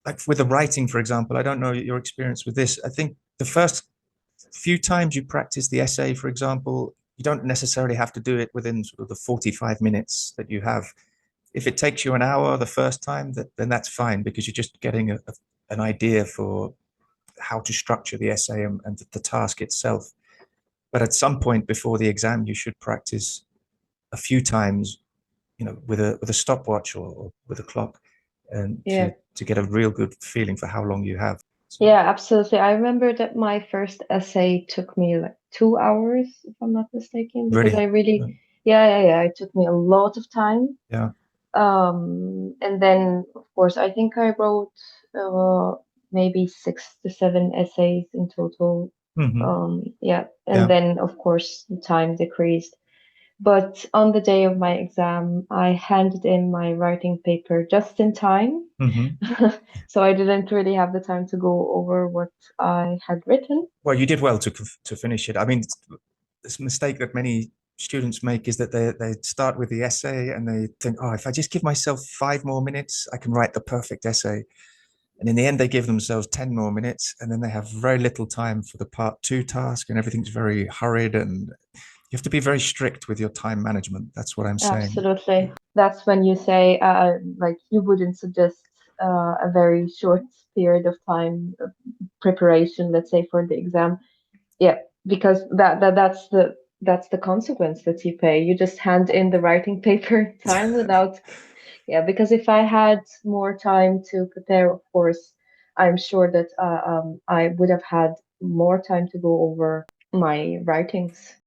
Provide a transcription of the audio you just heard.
like with the writing, for example, I don't know your experience with this. I think the first few times you practice the essay, for example, you don't necessarily have to do it within sort of the 45 minutes that you have. If it takes you an hour the first time, then that's fine because you're just getting an idea for how to structure the essay and the task itself. But at some point before the exam, you should practice a few times, with a stopwatch or with a clock, and Yeah. to get a real good feeling for how long you have. So, Yeah, absolutely. I remember that my first essay took me like 2 hours, if I'm not mistaken, because I really, really, yeah. It took me a lot of time. yeah. And then, of course, I think I wrote maybe 6 to 7 essays in total. Hmm. Yeah, and Yeah. then, of course, the time decreased. But on the day of my exam, I handed in my writing paper just in time. Hmm. So I didn't really have the time to go over what I had written. Well, you did well to finish it. I mean, this mistake that many students make is that they start with the essay and they think, oh, if I just give myself 5 more minutes, I can write the perfect essay. And in the end, they give themselves 10 more minutes, and then they have very little time for the part two task, and everything's very hurried. And you have to be very strict with your time management. That's what I'm saying. Absolutely. That's when you say, like, you wouldn't suggest a very short period of time preparation, let's say, for the exam. Yeah, because that's the consequence that you pay. You just hand in the writing paper time without, yeah, because if I had more time to prepare, of course, I'm sure that I would have had more time to go over my writings.